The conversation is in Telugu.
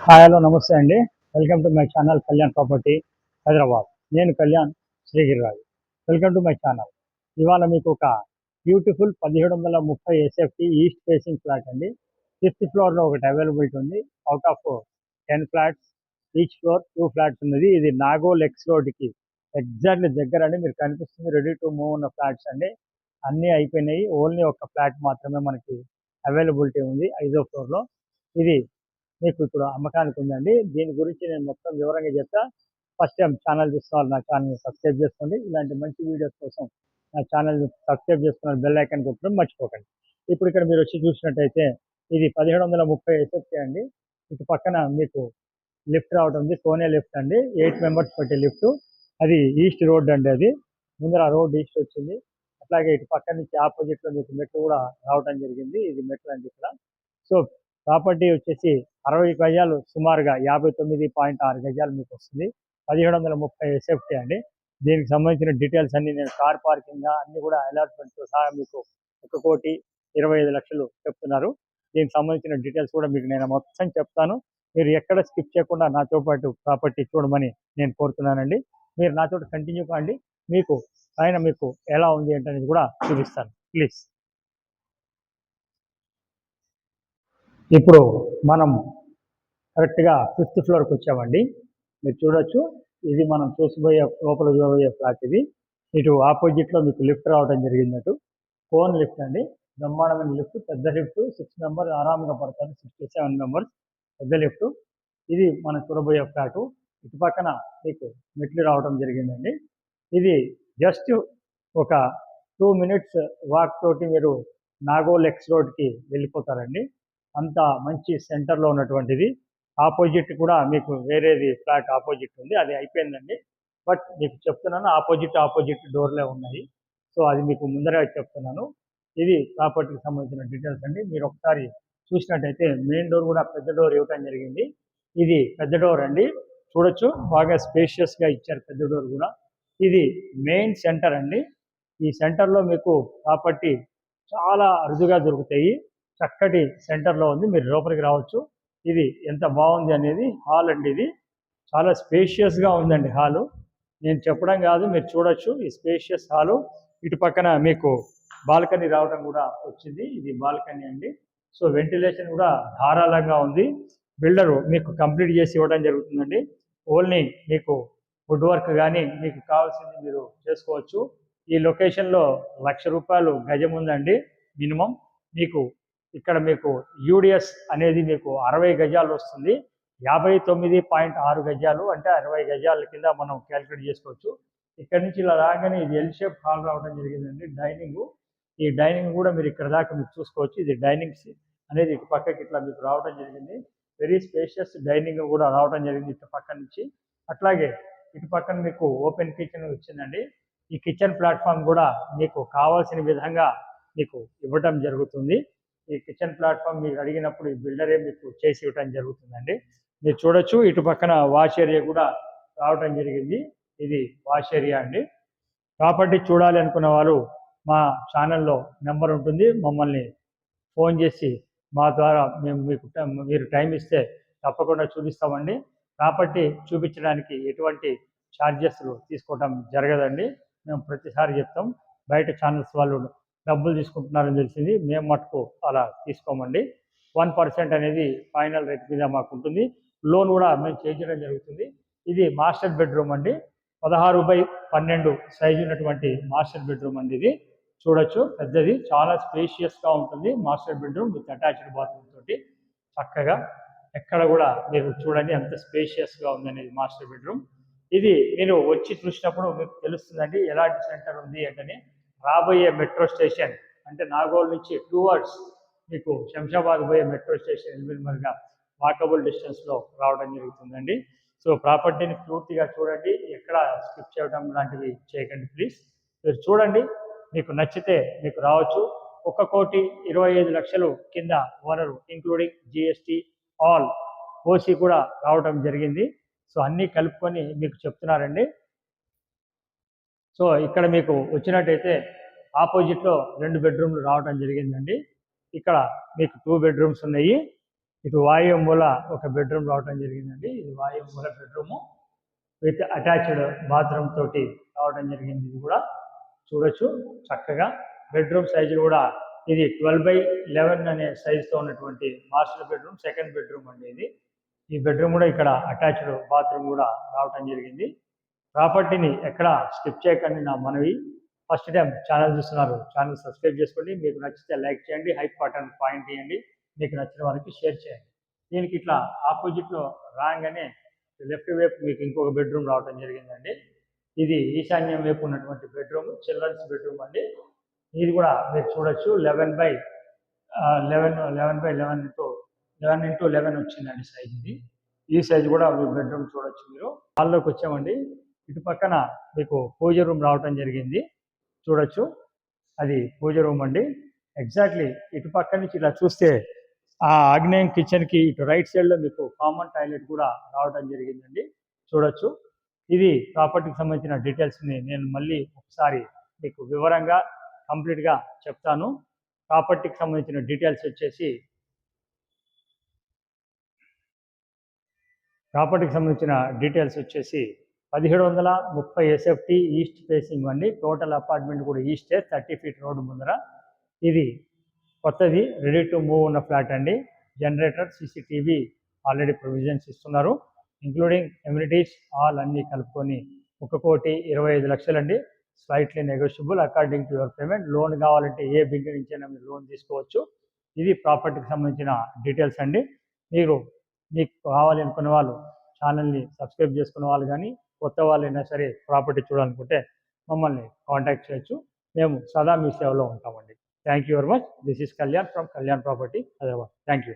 హాయ్ హలో నమస్తే అండి. Welcome to my channel Kalyan property Hyderabad. నేను Kalyan Srigiriraju. Welcome to my channel. ఇవాళ మీకు ఒక beautiful 1730 SFT east facing flat అండి. 5th ఫ్లోర్లో ఒకటి అవైలబిలిటీ ఉంది. Out of 10 flats, each floor 2 flats ఉన్నది. ఇది నాగోల్ ఎక్స్ రోడ్కి ఎగ్జాక్ట్లీ దగ్గర అండి. మీరు కనిపిస్తుంది రెడీ టు మూవ్ ఉన్న ఫ్లాట్స్ అండి. అన్నీ అయిపోయినాయి. ఓన్లీ ఒక ఫ్లాట్ మాత్రమే మనకి అవైలబిలిటీ ఉంది 5వ ఫ్లోర్లో. ఇది మీకు ఇప్పుడు అమ్మకానికి ఉందండి. దీని గురించి నేను మొత్తం వివరంగా చెప్తా. ఫస్ట్ టైం ఛానల్ చూస్తున్నారు, నా ఛానల్ని సబ్స్క్రైబ్ చేసుకోండి. ఇలాంటి మంచి వీడియోస్ కోసం నా ఛానల్ని సబ్స్క్రైబ్ చేసుకున్న బెల్ ఐకాన్ కొట్టడం మర్చిపోకండి. ఇప్పుడు ఇక్కడ మీరు వచ్చి చూసినట్టయితే ఇది 1730 ఎస్ఎఫ్టీ అండి. ఇటు పక్కన మీకు లిఫ్ట్ రావడం ఉంది. కోనే లిఫ్ట్ అండి, 8 మెంబర్స్ పట్టే లిఫ్ట్. అది ఈస్ట్ రోడ్ అండి. అది ముందర రోడ్ ఈస్ట్ వచ్చింది. అట్లాగే ఇటు పక్క నుంచి ఆపోజిట్లో మీకు మెట్లు కూడా రావడం జరిగింది. ఇది మెట్లు అండి ఇక్కడ. సో ప్రాపర్టీ వచ్చేసి 60 గజాలు, సుమారుగా 59.6 గజాలు మీకు వస్తుంది. 1730 ఎస్ఎఫ్టీ అండి. దీనికి సంబంధించిన డీటెయిల్స్ అన్ని నేను కార్ పార్కింగ్ అన్ని కూడా అలాట్మెంట్తో సహా మీకు 1,25,00,000 చెప్తున్నారు. దీనికి సంబంధించిన డీటెయిల్స్ కూడా మీకు నేను మొత్తం చెప్తాను. మీరు ఎక్కడ స్కిప్ చేయకుండా నాతో పాటు ప్రాపర్టీ చూడమని నేను కోరుతున్నానండి. మీరు నాతో కంటిన్యూ కాండి. మీకు పైన మీకు ఎలా ఉంది ఏంటనేది కూడా చూపిస్తాను ప్లీజ్. ఇప్పుడు మనం కరెక్ట్గా 5th ఫ్లోర్కి వచ్చామండి. మీరు చూడొచ్చు, ఇది మనం చూసిపోయే లోపల చూడబోయే ఫ్లాట్. ఇది ఇటు ఆపోజిట్లో మీకు లిఫ్ట్ రావడం జరిగిందటు. ఫోన్ లిఫ్ట్ అండి, బ్రహ్మాండమైన లిఫ్ట్, పెద్ద లిఫ్ట్. 6 మెంబర్స్ ఆరాంగా పడతారు, 6 to 7 మెంబర్స్ పెద్ద లిఫ్ట్. ఇది మనం చూడబోయే ఫ్లాటు. ఇటు పక్కన మీకు మెట్లు రావడం జరిగిందండి. ఇది జస్ట్ ఒక 2 minutes వాక్ తోటి మీరు నాగోల్ ఎక్స్ రోడ్కి వెళ్ళిపోతారండి. అంత మంచి సెంటర్లో ఉన్నటువంటిది. ఆపోజిట్ కూడా మీకు వేరేది ఫ్లాట్ ఆపోజిట్ ఉంది, అది అయిపోయిందండి. బట్ మీకు చెప్తున్నాను, ఆపోజిట్ డోర్లే ఉన్నాయి. సో అది మీకు ముందరే చెప్తున్నాను. ఇది ప్రాపర్టీకి సంబంధించిన డీటెయిల్స్ అండి. మీరు ఒకసారి చూసినట్టయితే మెయిన్ డోర్ కూడా పెద్ద డోర్ ఇవ్వటం జరిగింది. ఇది పెద్ద డోర్ అండి, చూడొచ్చు, బాగా స్పేషియస్గా ఇచ్చారు పెద్ద డోర్ కూడా. ఇది మెయిన్ సెంటర్ అండి. ఈ సెంటర్లో మీకు ప్రాపర్టీ చాలా అరుదుగా దొరుకుతాయి. చక్కటి సెంటర్లో ఉంది, మీరు లోపలికి రావచ్చు. ఇది ఎంత బాగుంది అనేది హాల్ అండి. ఇది చాలా స్పేషియస్గా ఉందండి హాలు. నేను చెప్పడం కాదు, మీరు చూడొచ్చు ఈ స్పేషియస్ హాలు. ఇటు పక్కన మీకు బాల్కనీ రావడం కూడా వచ్చింది. ఇది బాల్కనీ అండి. సో వెంటిలేషన్ కూడా ధారాళంగా ఉంది. బిల్డరు మీకు కంప్లీట్ చేసి ఇవ్వడం జరుగుతుందండి. ఓన్లీ మీకు వుడ్ వర్క్ కానీ మీకు కావాల్సింది మీరు చేసుకోవచ్చు. ఈ లొకేషన్లో ₹1,00,000 గజం ఉందండి మినిమం. మీకు ఇక్కడ మీకు యూడిఎస్ అనేది మీకు 60 గజాలు వస్తుంది. 59.6 గజాలు అంటే 60 గజాల కింద మనం క్యాలిక్యులేట్ చేసుకోవచ్చు. ఇక్కడ నుంచి ఇలా రాగానే ఇది ఎల్ షేప్ హాల్ రావడం జరిగిందండి. డైనింగ్, ఈ డైనింగ్ కూడా మీరు ఇక్కడ దాకా మీరు చూసుకోవచ్చు. ఇది డైనింగ్స్ అనేది ఇటు పక్కకి ఇట్లా మీకు రావడం జరిగింది. వెరీ స్పేషియస్ డైనింగ్ కూడా రావడం జరిగింది ఇటు పక్క నుంచి. అట్లాగే ఇటు పక్కన మీకు ఓపెన్ కిచెన్ వచ్చిందండి. ఈ కిచెన్ ప్లాట్ఫామ్ కూడా మీకు కావాల్సిన విధంగా మీకు ఇవ్వడం జరుగుతుంది. ఈ కిచెన్ ప్లాట్ఫామ్ మీకు అడిగినప్పుడు ఈ బిల్డరే మీకు చేసి ఇవ్వడం జరుగుతుందండి. మీరు చూడొచ్చు, ఇటు పక్కన వాష్ ఏరియా కూడా రావడం జరిగింది. ఇది వాష్ ఏరియా అండి. ప్రాపర్టీ చూడాలి అనుకున్న వాళ్ళు మా ఛానల్లో నెంబర్ ఉంటుంది, మమ్మల్ని ఫోన్ చేసి మా ద్వారా మీరు టైం ఇస్తే తప్పకుండా చూపిస్తామండి. ప్రాపర్టీ చూపించడానికి ఎటువంటి ఛార్జెస్లు తీసుకోవడం జరగదండి. మేము ప్రతిసారి చెప్తాం, బయట ఛానల్స్ వాళ్ళు డబ్బులు తీసుకుంటున్నారని తెలిసింది, మేము మటుకు అలా తీసుకోమండి. 1% అనేది ఫైనల్ రేట్ మీద మాకు ఉంటుంది. లోన్ కూడా మేము చేయించడం జరుగుతుంది. ఇది మాస్టర్ బెడ్రూమ్ అండి, 16x12 సైజు ఉన్నటువంటి మాస్టర్ బెడ్రూమ్ అండి. ఇది చూడొచ్చు, పెద్దది, చాలా స్పేషియస్గా ఉంటుంది. Master bedroom with attached bathroom తోటి చక్కగా, ఎక్కడ కూడా మీరు చూడండి ఎంత స్పేషియస్గా ఉందనేది మాస్టర్ బెడ్రూమ్. ఇది మీరు వచ్చి చూసినప్పుడు మీకు తెలుస్తుందండి ఎలాంటి సెంటర్ ఉంది అంటే. రాబోయే మెట్రో స్టేషన్ అంటే నాగోల్ నుంచి 2 hours మీకు శంషాబాద్ పోయే మెట్రో స్టేషన్ ఎలిమినల్గా వాకబుల్ డిస్టెన్స్లో రావడం జరుగుతుందండి. సో ప్రాపర్టీని పూర్తిగా చూడండి, ఎక్కడ స్కిప్ చేయడం లాంటివి చేయకండి ప్లీజ్. మీరు చూడండి, మీకు నచ్చితే మీకు రావచ్చు. 1,25,00,000 కింద owner including GST all OC కూడా రావడం జరిగింది. సో అన్నీ కలుపుకొని మీకు చెప్తున్నారండి. సో ఇక్కడ మీకు వచ్చినట్టయితే ఆపోజిట్లో 2 బెడ్రూమ్లు రావడం జరిగిందండి. ఇక్కడ మీకు 2 బెడ్రూమ్స్ ఉన్నాయి. ఇటు వాయు మూల ఒక బెడ్రూమ్ రావడం జరిగిందండి. ఇది వాయు మూల బెడ్రూము విత్ అటాచ్డ్ బాత్రూమ్ తోటి రావడం జరిగింది. ఇది కూడా చూడొచ్చు చక్కగా. బెడ్రూమ్ సైజు కూడా ఇది 12/11 అనే సైజుతో ఉన్నటువంటి మాస్టర్ బెడ్రూమ్, సెకండ్ బెడ్రూమ్ అండి ఇది. ఈ బెడ్రూమ్ కూడా ఇక్కడ అటాచ్డ్ బాత్రూమ్ కూడా రావడం జరిగింది. ప్రాపర్టీని ఎక్కడ స్కిప్ చేయకండి నా మనవి. ఫస్ట్ టైం ఛానల్ చూస్తున్నారు, ఛానల్ సబ్స్క్రైబ్ చేసుకోండి. మీకు నచ్చితే లైక్ చేయండి, హైప్ బటన్ పాయింట్ చేయండి, మీకు నచ్చిన వారికి షేర్ చేయండి. దీనికి ఇట్లా ఆపోజిట్లో రాగానే లెఫ్ట్ వైపు మీకు ఇంకొక బెడ్రూమ్ రావడం జరిగిందండి. ఇది ఈశాన్యం వైపు ఉన్నటువంటి బెడ్రూమ్, చిల్డ్రన్స్ బెడ్రూమ్ అండి. ఇది కూడా మీరు చూడొచ్చు 11/11 వచ్చిందండి సైజ్ ఇది. ఈ సైజ్ కూడా మీరు బెడ్రూమ్ చూడొచ్చు. మీరు హాల్లోకి వచ్చామండి. ఇటు పక్కన మీకు పూజ రూమ్ రావడం జరిగింది, చూడొచ్చు. అది పూజ రూమ్ అండి. ఎగ్జాక్ట్లీ ఇటు పక్క నుంచి ఇలా చూస్తే ఆ ఆగ్నేయం కిచెన్కి ఇటు రైట్ సైడ్లో మీకు కామన్ టాయిలెట్ కూడా రావడం జరిగిందండి, చూడొచ్చు. ఇది ప్రాపర్టీకి సంబంధించిన డీటెయిల్స్ని నేను మళ్ళీ ఒకసారి మీకు వివరంగా కంప్లీట్గా చెప్తాను. ప్రాపర్టీకి సంబంధించిన డీటెయిల్స్ వచ్చేసి 1730 SFT ఈస్ట్ ఫేసింగ్ అండి. టోటల్ అపార్ట్మెంట్ కూడా ఈస్టే, 30 feet రోడ్డు ముందర. ఇది కొత్తది రెడీ టు మూవ్ ఉన్న ఫ్లాట్ అండి. జనరేటర్, CCTV ఆల్రెడీ ప్రొవిజన్స్ ఇస్తున్నారు, ఇంక్లూడింగ్ ఎమ్యూనిటీస్ ఆల్ అన్నీ కలుపుకొని 1,25,00,000 అండి. Slightly negotiable according to your payment. Loan కావాలంటే ఏ బ్యాంక్ నుంచైనా మీరు లోన్ తీసుకోవచ్చు. ఇది ప్రాపర్టీకి సంబంధించిన డీటెయిల్స్ అండి. మీకు కావాలి అనుకున్న వాళ్ళు ఛానల్ని సబ్స్క్రైబ్ చేసుకున్న వాళ్ళు కానీ కొత్త వాళ్ళైనా సరే ప్రాపర్టీ చూడాలనుకుంటే మమ్మల్ని కాంటాక్ట్ చేయొచ్చు. మేము సదా మీ సేవలో ఉంటామండి. Thank you very much. This is Kalyan from Kalyan property, Hyderabad. Thank you.